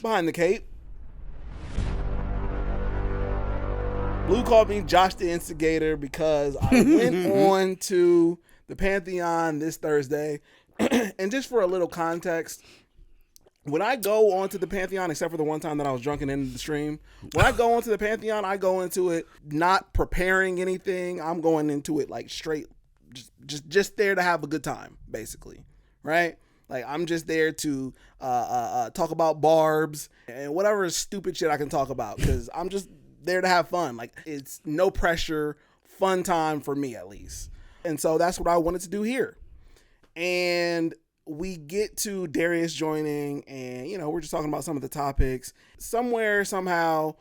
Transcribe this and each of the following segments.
Behind the cape. Blue called me Josh the Instigator because I went on to the Pantheon this Thursday. And just for a little context, when I go onto the Pantheon, except for the one time that I was drunk and ended the stream, when I go onto the Pantheon, I go into it not preparing anything. I'm going into it like straight, just there to have a good time, basically, right? Like, I'm just there to talk about barbs and whatever stupid shit I can talk about, because I'm just there to have fun. Like, it's no pressure, fun time for me at least. And so that's what I wanted to do here. And we get to Darius joining, and, you know, we're just talking about some of the topics. Somewhere, somehow,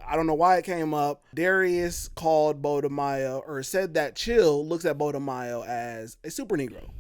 I don't know why it came up, Darius called Beau DeMayo, or said that Chill looks at Beau DeMayo as a super Negro.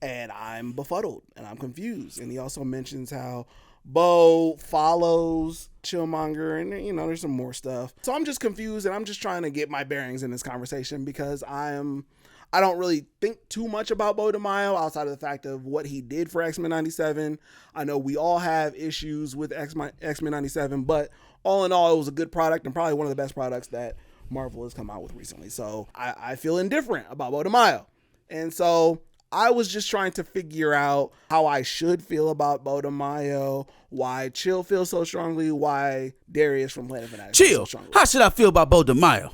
And I'm befuddled, and I'm confused. And he also mentions how Beau follows Chillmonger, and, you know, there's some more stuff. So I'm just confused, and I'm just trying to get my bearings in this conversation, because I don't really think too much about Beau DeMayo outside of the fact of what he did for X-Men 97. I know we all have issues with X-Men 97, but all in all, it was a good product, and probably one of the best products that Marvel has come out with recently. So I feel indifferent about Beau DeMayo. And so I was just trying to figure out how I should feel about Beau DeMayo, why Chill feels so strongly, why Darius from Planet Fanatics feels so strongly. How should I feel about Beau DeMayo?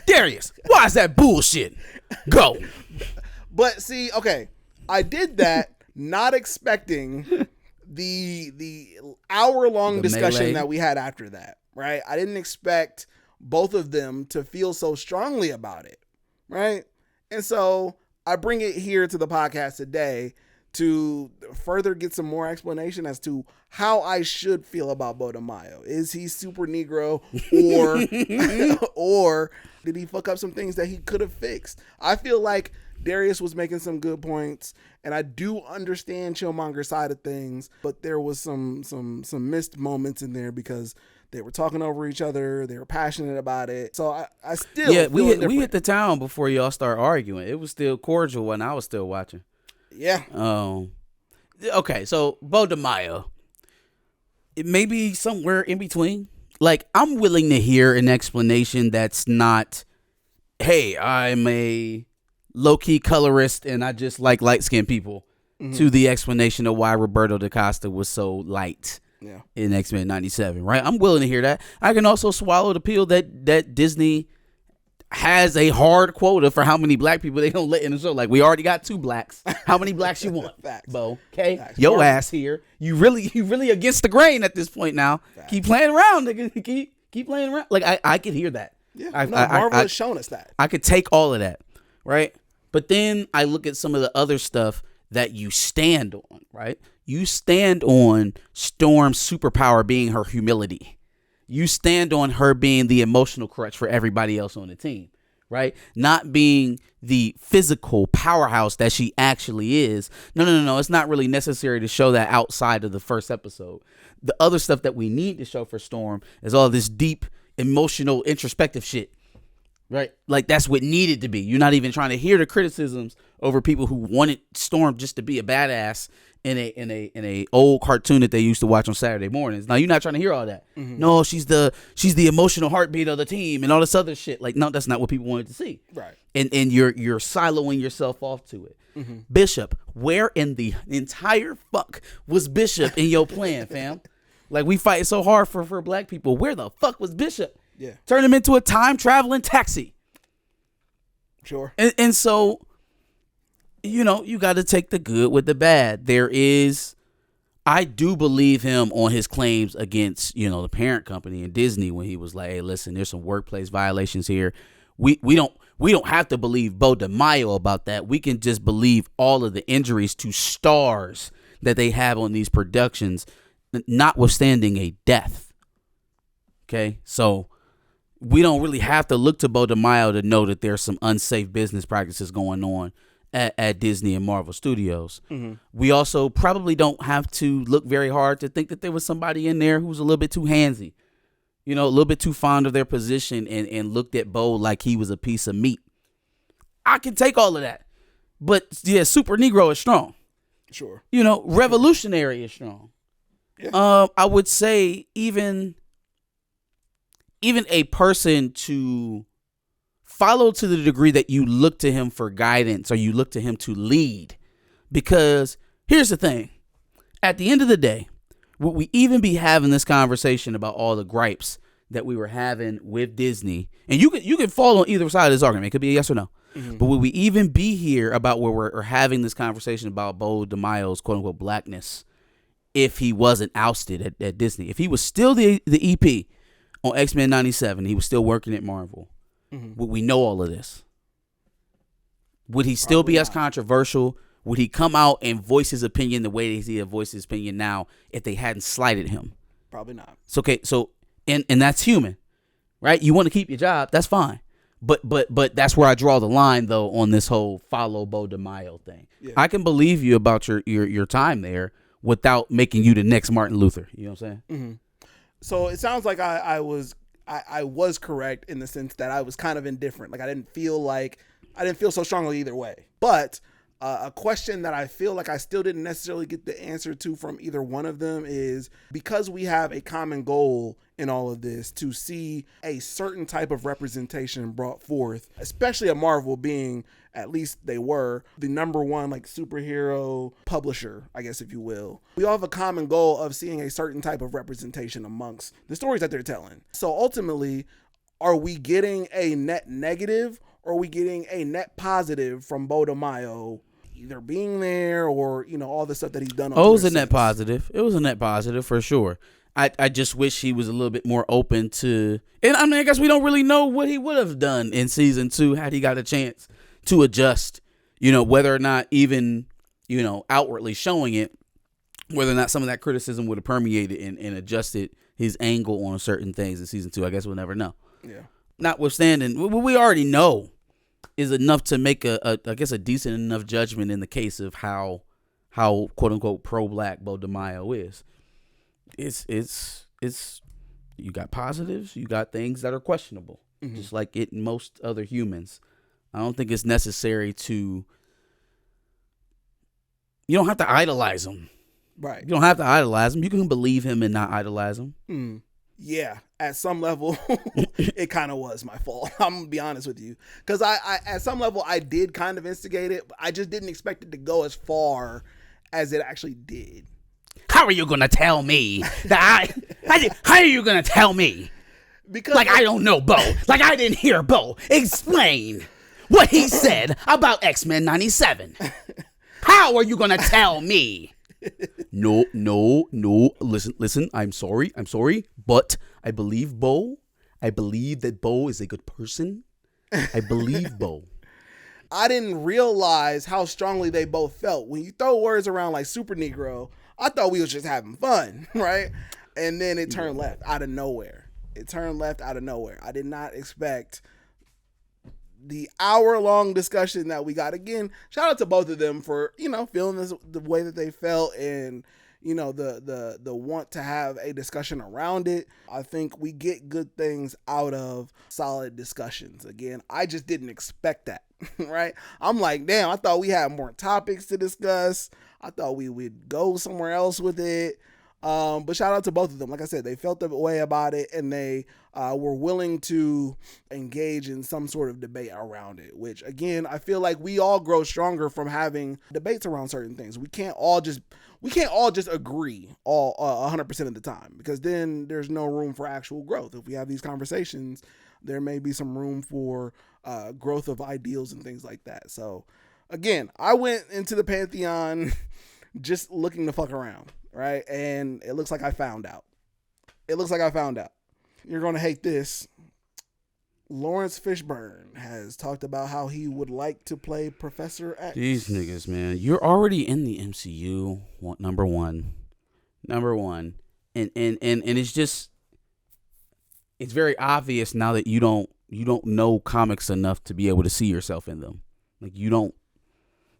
Darius, why is that bullshit? Go. But see, okay, I did that not expecting the hour-long discussion melee that we had after that, right? I didn't expect both of them to feel so strongly about it, right? And so I bring it here to the podcast today to further get some more explanation as to how I should feel about Beau DeMayo. Is he super Negro, or did he fuck up some things that he could have fixed? I feel like Darius was making some good points, and I do understand Chillmonger's side of things, but there was some missed moments in there because they were talking over each other. They were passionate about it. So I still we hit the town before y'all start arguing. It was still cordial when I was still watching. Yeah. Okay, so Beau DeMayo, it may be somewhere in between. Like, I'm willing to hear an explanation that's not, hey, I'm a low-key colorist and I just like light-skinned people, to the explanation of why Roberto DaCosta was so light. Yeah. In X-Men 97, right? I'm willing to hear that. I can also swallow the pill that Disney has a hard quota for how many black people they don't let in the show. Like, we already got 2 blacks. How many blacks you want? Facts. Beau, okay? Facts. Yo ass here. You really against the grain at this point now. Facts. Keep playing around, nigga. Keep playing around. Like, I could hear that. Yeah. Marvel has shown us that. I could take all of that, right? But then I look at some of the other stuff that you stand on, right? You stand on Storm's superpower being her humility. You stand on her being the emotional crutch for everybody else on the team, right? Not being the physical powerhouse that she actually is. No. It's not really necessary to show that outside of the first episode. The other stuff that we need to show for Storm is all this deep, emotional, introspective shit. Right? Like, that's what needed to be. You're not even trying to hear the criticisms over people who wanted Storm just to be a badass in a old cartoon that they used to watch on Saturday mornings. Now, you're not trying to hear all that. Mm-hmm. No, she's the emotional heartbeat of the team and all this other shit. Like, no, that's not what people wanted to see. Right. And you're siloing yourself off to it. Mm-hmm. Bishop, where in the entire fuck was Bishop in your plan, fam? Like, we fight so hard for black people. Where the fuck was Bishop? Yeah. Turn him into a time-traveling taxi. Sure. And so, you know, you got to take the good with the bad. I do believe him on his claims against, you know, the parent company and Disney when he was like, hey, listen, there's some workplace violations here. We don't have to believe Beau DeMayo about that. We can just believe all of the injuries to stars that they have on these productions, notwithstanding a death. Okay, so we don't really have to look to Beau DeMayo to know that there's some unsafe business practices going on at Disney and Marvel Studios. Mm-hmm. We also probably don't have to look very hard to think that there was somebody in there who's a little bit too handsy, you know, a little bit too fond of their position and looked at Beau like he was a piece of meat. I can take all of that. But yeah, Super Negro is strong. Sure. You know, revolutionary is strong. I would say even a person to follow to the degree that you look to him for guidance or you look to him to lead. Because here's the thing. At the end of the day, would we even be having this conversation about all the gripes that we were having with Disney? And you can fall on either side of this argument. It could be a yes or no. Mm-hmm. But would we even be here about where we're having this conversation about Beau DeMayo's quote unquote blackness if he wasn't ousted at Disney? If he was still the EP on X-Men 97, he was still working at Marvel, would we know all of this? Would he still be as controversial? Would he come out and voice his opinion the way that he voiced his opinion now if they hadn't slighted him? Probably not. It's okay. So, and that's human, right? You want to keep your job. That's fine. But that's where I draw the line, though, on this whole follow Beau DeMayo thing. Yeah. I can believe you about your time there without making you the next Martin Luther. You know what I'm saying? Mm-hmm. So it sounds like I was correct in the sense that I was kind of indifferent. Like I didn't feel so strongly either way. But a question that I feel like I still didn't necessarily get the answer to from either one of them is, because we have a common goal in all of this to see a certain type of representation brought forth, especially at Marvel being, at least they were, the number one like superhero publisher, I guess, if you will. We all have a common goal of seeing a certain type of representation amongst the stories that they're telling. So ultimately, are we getting a net negative or are we getting a net positive from Beau DeMayo either being there or, all the stuff that he's done? It was a net positive. It was a net positive for sure. I just wish he was a little bit more open to, and I mean, I guess we don't really know what he would have done in season 2 had he got a chance to adjust, whether or not even, outwardly showing it, whether or not some of that criticism would have permeated and adjusted his angle on certain things in season 2. I guess we'll never know. Yeah. Notwithstanding, what we already know is enough to make a decent enough judgment in the case of how quote unquote pro-black Beau DeMayo is. It's you got positives, you got things that are questionable, just like it in most other humans. I don't think it's necessary to. You don't have to idolize him, right? You don't have to idolize him. You can believe him and not idolize him. Yeah, at some level, it kind of was my fault. I'm gonna be honest with you, because I at some level I did kind of instigate it, but I just didn't expect it to go as far as it actually did. How are you gonna tell me that how are you gonna tell me? Because I don't know Beau. Like I didn't hear Beau explain what he said about X-Men 97. How are you gonna tell me? No. Listen. I'm sorry. But I believe Beau. I believe that Beau is a good person. I believe Beau. I didn't realize how strongly they both felt. When you throw words around like Super Negro, I thought we was just having fun, right? And then it turned left out of nowhere. I did not expect the hour-long discussion that we got. Again, shout out to both of them for, feeling this the way that they felt and, the want to have a discussion around it. I think we get good things out of solid discussions. Again, I just didn't expect that, right? I'm like, damn, I thought we had more topics to discuss. I thought we would go somewhere else with it. But shout out to both of them. Like I said, they felt the way about it and they were willing to engage in some sort of debate around it, which again, I feel like we all grow stronger from having debates around certain things. We can't all just agree all 100% of the time, because then there's no room for actual growth. If we have these conversations, there may be some room for growth of ideals and things like that. So again, I went into the Pantheon just looking to fuck around. Right. And it looks like I found out. You're going to hate this. Laurence Fishburne has talked about how he would like to play Professor X. These niggas, man. You're already in the MCU. Number one. And it's just, it's very obvious now that you don't know comics enough to be able to see yourself in them. Like you don't,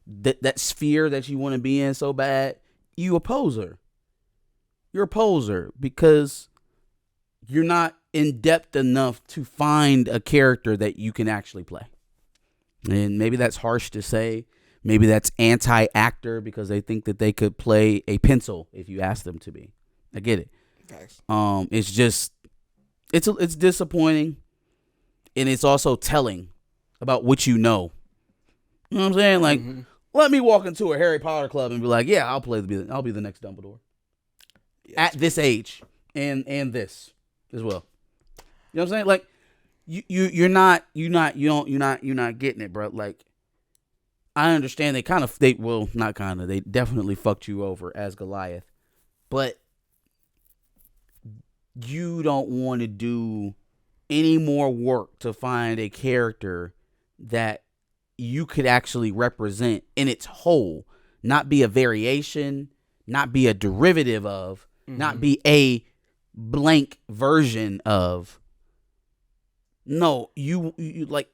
that sphere that you want to be in so bad, you a poser. You're a poser because you're not in depth enough to find a character that you can actually play. And maybe that's harsh to say. Maybe that's anti-actor because they think that they could play a pencil if you ask them to be. I get it. Facts. It's just it's disappointing, and it's also telling about what you know. You know what I'm saying? Like, let me walk into a Harry Potter club and be like, yeah, I'll be the next Dumbledore at this age and this as well. You know what I'm saying? Like, you're not getting it, bro. Like, I understand they definitely fucked you over as Goliath, but you don't want to do any more work to find a character that you could actually represent in its whole, not be a variation, not be a derivative of, not be a blank version of. No, you like.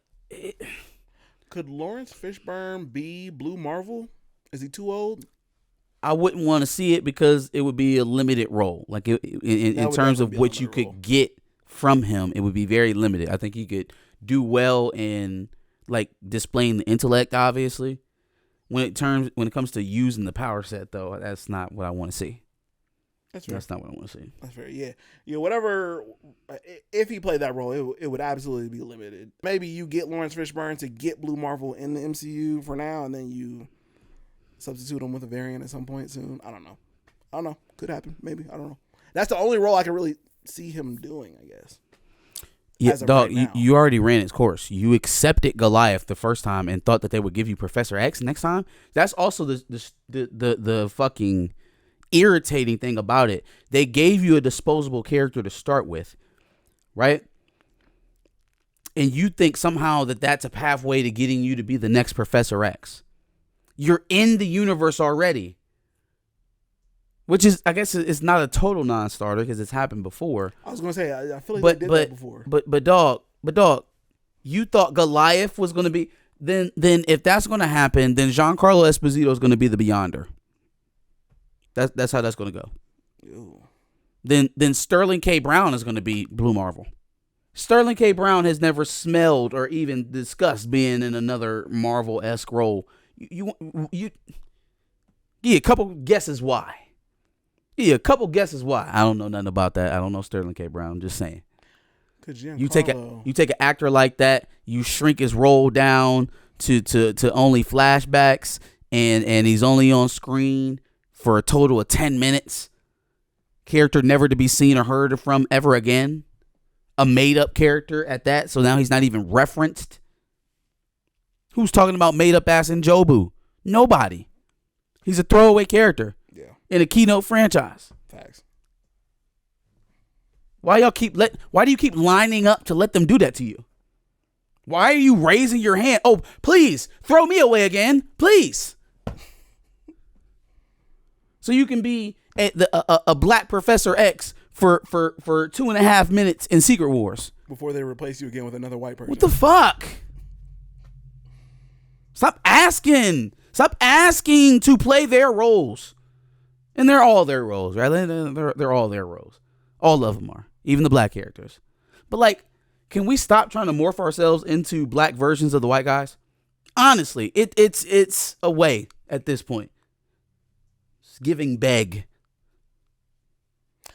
Could Laurence Fishburne be Blue Marvel? Is he too old? I wouldn't want to see it because it would be a limited role. Like in terms of what you could get from him, it would be very limited. I think he could do well in like displaying the intellect, obviously. When it comes to using the power set, though, that's not what I want to see. That's not what I want to see. That's fair. Yeah. Whatever. If he played that role, it would absolutely be limited. Maybe you get Laurence Fishburne to get Blue Marvel in the MCU for now, and then you substitute him with a variant at some point soon. I don't know. Could happen. Maybe. I don't know. That's the only role I can really see him doing, I guess. Yeah, dog, you already ran its course. You accepted Goliath the first time and thought that they would give you Professor X next time. That's also the fucking irritating thing about it. They gave you a disposable character to start with, right? And you think somehow that's a pathway to getting you to be the next Professor X. You're in the universe already. Which is, I guess, it's not a total non-starter because it's happened before. I was gonna say, I feel like they did that before. But dog, you thought Goliath was gonna be then if that's gonna happen, then Giancarlo Esposito is gonna be the Beyonder. That's how that's gonna go. Ew. Then Sterling K. Brown is gonna be Blue Marvel. Sterling K. Brown has never smelled or even discussed being in another Marvel-esque role. You a couple guesses why. Yeah, a couple guesses why. I don't know nothing about that. I don't know Sterling K. Brown. I'm just saying. You take an actor like that, you shrink his role down to only flashbacks, and he's only on screen for a total of 10 minutes. Character never to be seen or heard from ever again. A made-up character at that, so now he's not even referenced. Who's talking about made-up ass in Jobu? Nobody. He's a throwaway character. In a keynote franchise. Facts. Why do you keep lining up to let them do that to you? Why are you raising your hand? Oh, please throw me away again, please. So you can be a black Professor X for 2.5 minutes in Secret Wars before they replace you again with another white person. What the fuck? Stop asking to play their roles. And they're all their roles, right? They're all their roles. All of them are. Even the black characters. But, like, can we stop trying to morph ourselves into black versions of the white guys? Honestly, it's a way at this point. It's giving beg.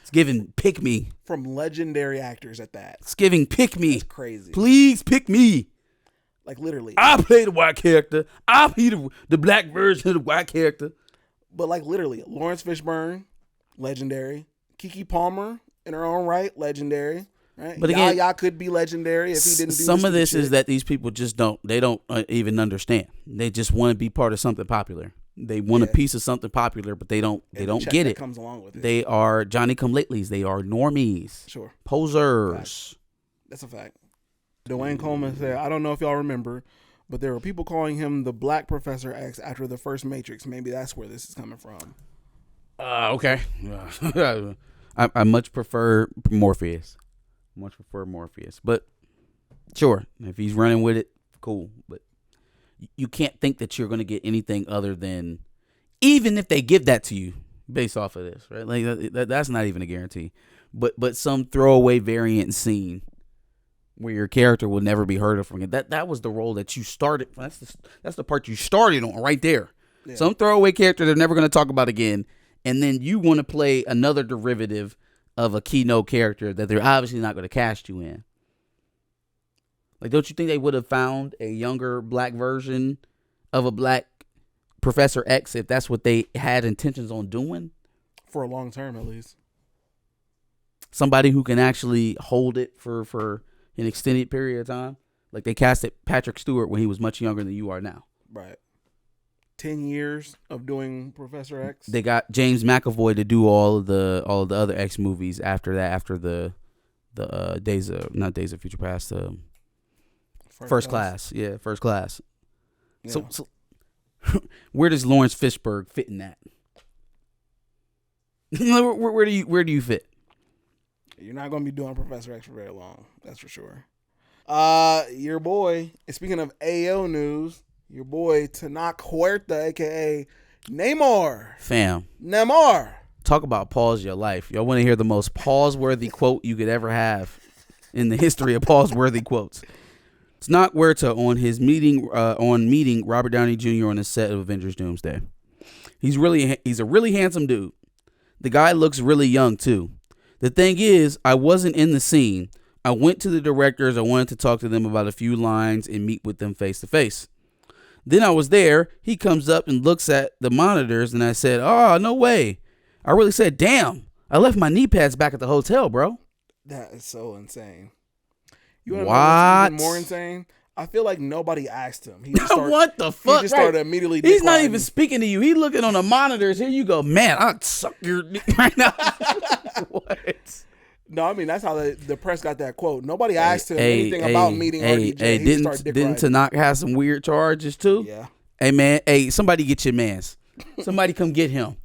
It's giving pick me. From legendary actors at that. It's giving pick me. That's crazy. Please pick me. Like, literally. I'll play the white character. I'll be the black version of the white character. But like literally, Laurence Fishburne, legendary. Keke Palmer, in her own right, legendary. Right? But again, Yaya could be legendary if he didn't do some of this shit. Is that these people just don't even understand. They just want to be part of something popular. They want a piece of something popular, but they don't get it. Comes along with it. They are Johnny come latelys. They are normies. Sure. Posers. That's a fact. Dwayne Coleman said, I don't know if y'all remember, but there were people calling him the Black Professor X after the first Matrix. Maybe that's where this is coming from. Okay. I much prefer Morpheus. But sure, if he's running with it, cool. But you can't think that you're going to get anything other than, even if they give that to you based off of this, right? Like that's not even a guarantee. But some throwaway variant scene where your character will never be heard of from again. That was the role that you started. That's the part you started on right there. Yeah. Some throwaway character they're never going to talk about again, and then you want to play another derivative of a keynote character that they're obviously not going to cast you in. Like, don't you think they would have found a younger black version of a black Professor X if that's what they had intentions on doing? For a long term, at least. Somebody who can actually hold it for an extended period of time. Like they casted Patrick Stewart when he was much younger than you are now. Right. 10 years of doing Professor X. They got James McAvoy to do all of the other X movies after that. After the Days of Future Past. First Class. Yeah, First Class. Yeah. So where does Laurence Fishburne fit in that? where do you fit? You're not going to be doing Professor X for very long. That's for sure. Your boy, speaking of AO news, your boy Tanak Huerta, a.k.a. Neymar. Fam. Neymar. Talk about pause your life. Y'all want to hear the most pause-worthy quote you could ever have in the history of pause-worthy quotes. Tanak Huerta meeting Robert Downey Jr. on the set of Avengers Doomsday. He's a really handsome dude. The guy looks really young, too. The thing is, I wasn't in the scene. I went to the directors. I wanted to talk to them about a few lines and meet with them face to face. Then I was there. He comes up and looks at the monitors, and I said, "Oh, no way." I really said, "Damn, I left my knee pads back at the hotel, bro." That is so insane. You want to What? know what's even more insane? I feel like nobody asked him. He just started, what the fuck? He just started immediately. He's not even speaking to you. He's looking on the monitors. Here you go, man. I'll suck your dick right now. What? No, I mean that's how the press got that quote. Nobody asked him anything about meeting RDJ. He didn't Tanak have some weird charges too? Yeah. Hey man, somebody get your mans. Somebody come get him.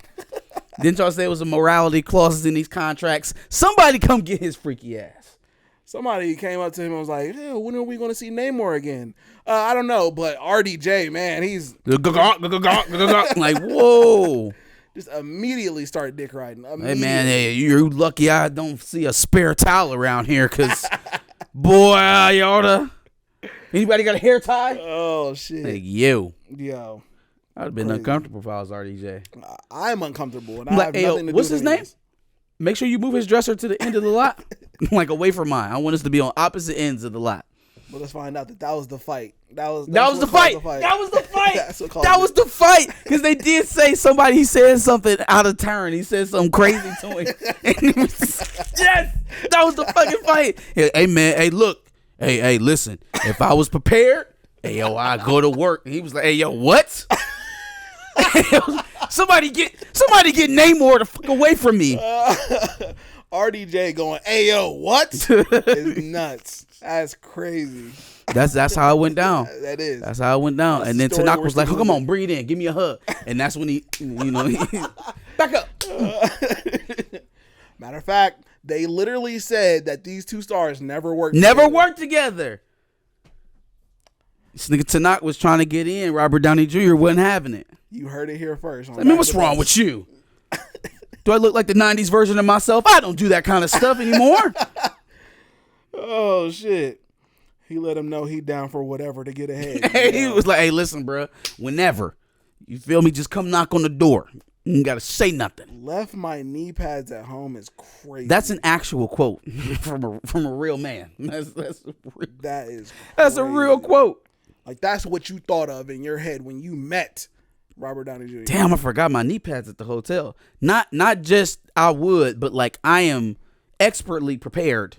Didn't y'all say it was a morality clauses in these contracts? Somebody come get his freaky ass. Somebody came up to him and was like, "Hey, when are we going to see Namor again?" I don't know, but RDJ, man, he's like, whoa. Just immediately start dick riding. Hey man, you're lucky I don't see a spare towel around here, cause boy, you oughta. Anybody got a hair tie? Oh shit. Like, yo, I'd have been uncomfortable if I was RDJ. I'm uncomfortable, and I'm I have nothing to do what's with his name? Make sure you move his dresser to the end of the lot, like away from mine. I want us to be on opposite ends of the lot. But let's find out that was the fight. That was the fight. That was the fight. That was the fight. Because they did say he said something out of turn. He said something crazy to him. Yes, that was the fucking fight. Hey man, hey look, hey listen. If I was prepared, I'd go to work. And he was like, hey yo, what? Somebody get Namor the fuck away from me. RDJ going, "Ayo, what?" It's nuts. That's crazy. That's how it went down. That is. That's how it went down. That's and then Tanak was like, "Oh, come on, bring it in. Give me a hug." And that's when he back up. Matter of fact, they literally said that these two stars never worked together. This nigga Tanak was trying to get in. Robert Downey Jr. wasn't having it. You heard it here first. I mean, what's wrong with you? Do I look like the 90s version of myself? I don't do that kind of stuff anymore. Oh, shit. He let him know he down for whatever to get ahead. He was like, hey, listen, bro. Whenever. You feel me? Just come knock on the door. You ain't got to say nothing. Left my knee pads at home is crazy. That's an actual quote from a real man. That's a real quote. Like, that's what you thought of in your head when you met Robert Downey Jr. Damn, I forgot my knee pads at the hotel. Not just I would, but like I am expertly prepared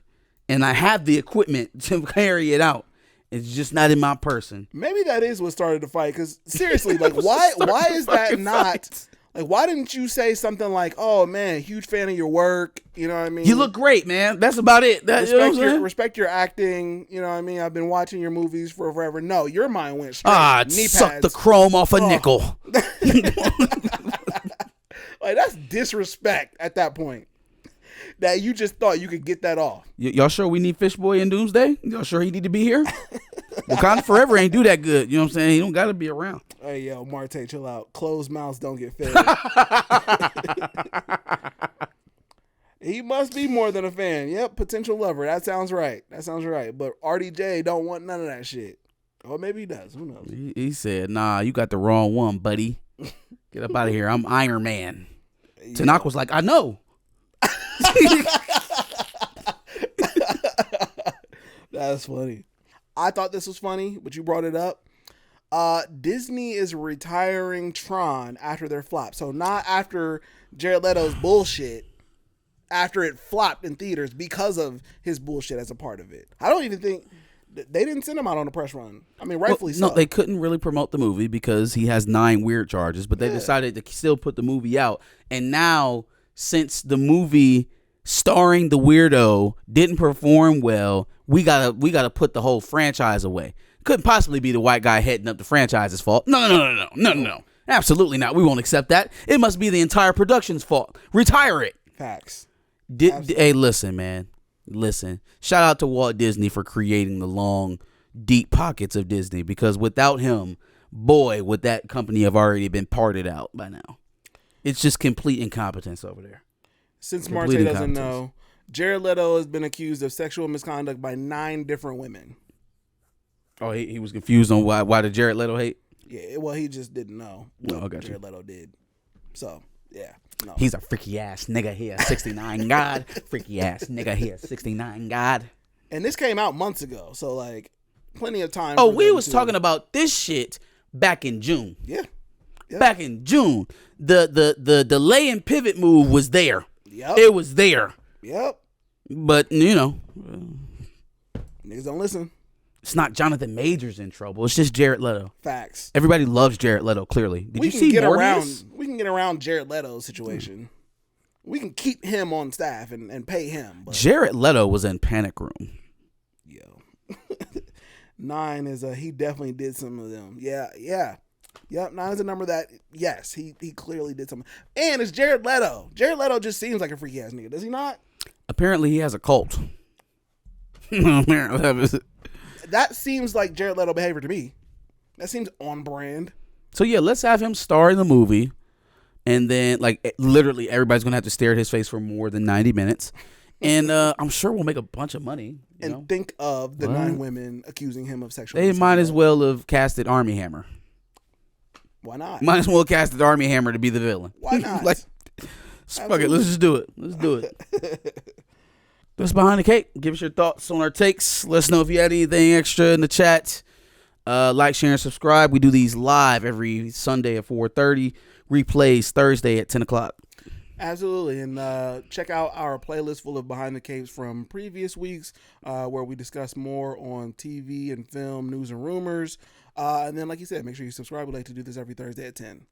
and I have the equipment to carry it out. It's just not in my person. Maybe that is what started the fight. Because seriously, like why is that not like, why didn't you say something like, "Oh man, huge fan of your work," you know what I mean? You look great, man. That's about it. Respect your acting, you know what I mean? I've been watching your movies for forever. No, your mind went straight. Knee suck pads. The chrome off a nickel. Like, that's disrespect at that point. That you just thought you could get that off. Y'all sure we need Fishboy in Doomsday? Y'all sure he need to be here? Wakanda Forever ain't do that good. You know what I'm saying? He don't got to be around. Hey, yo, Marte, chill out. Closed mouths don't get fed. He must be more than a fan. Yep, potential lover. That sounds right. But RDJ don't want none of that shit. Or maybe he does. Who knows? He said, nah, you got the wrong one, buddy. Get up out of here. I'm Iron Man. Tanakh was like, I know. That's funny. I thought this was funny, but you brought it up. Disney is retiring Tron after their flop. So not after Jared Leto's bullshit, after it flopped in theaters because of his bullshit as a part of it. I don't even think they didn't send him out on a press run. I mean, rightfully so. No, they couldn't really promote the movie because he has 9 weird charges, but they decided to still put the movie out. And now, since the movie starring the weirdo didn't perform well, we gotta put the whole franchise away. Couldn't possibly be the white guy heading up the franchise's fault. No. Absolutely not. We won't accept that. It must be the entire production's fault. Retire it. Facts. Hey, listen, man. Listen. Shout out to Walt Disney for creating the long, deep pockets of Disney, because without him, boy, would that company have already been parted out by now. It's just complete incompetence over there. Since Marte doesn't know, Jared Leto has been accused of sexual misconduct by 9 different women. Oh, he was confused on why did Jared Leto hate? Yeah, well, he just didn't know what Jared Leto did. So, yeah. No. He's a freaky ass nigga here, 69 God. Freaky ass nigga here, 69 God. And this came out months ago, so like plenty of time. Oh, we was talking about this shit back in June. Yeah. Yep. Back in June. The delay and pivot move was there. Yep. It was there. Yep. But, you know. Niggas don't listen. It's not Jonathan Majors in trouble. It's just Jared Leto. Facts. Everybody loves Jared Leto, clearly. Did you see Morbius? We can get around Jared Leto's situation. We can keep him on staff and pay him. But. Jared Leto was in Panic Room. Yo. 9 is he definitely did some of them. Yeah. Yep, 9 is a number that, yes, he clearly did something. And it's Jared Leto. Jared Leto just seems like a freaky ass nigga, does he not? Apparently he has a cult. That seems like Jared Leto behavior to me. That seems on brand. So yeah, let's have him star in the movie, and then like literally everybody's gonna have to stare at his face for more than 90 minutes, and I'm sure we'll make a bunch of money. And think of the 9 women accusing him of sexual. They might as well have casted Armie Hammer. Why not? Might as well casted Armie Hammer to be the villain. Why not? Like, fuck it, let's just do it. Let's do it. That's Behind the Cake. Give us your thoughts on our takes. Let us know if you had anything extra in the chat. Like, share, and subscribe. We do these live every Sunday at 4:30. Replays Thursday at 10 o'clock. Absolutely. And check out our playlist full of Behind the Capes from previous weeks where we discuss more on TV and film, news and rumors. And then, like you said, make sure you subscribe. We like to do this every Thursday at 10.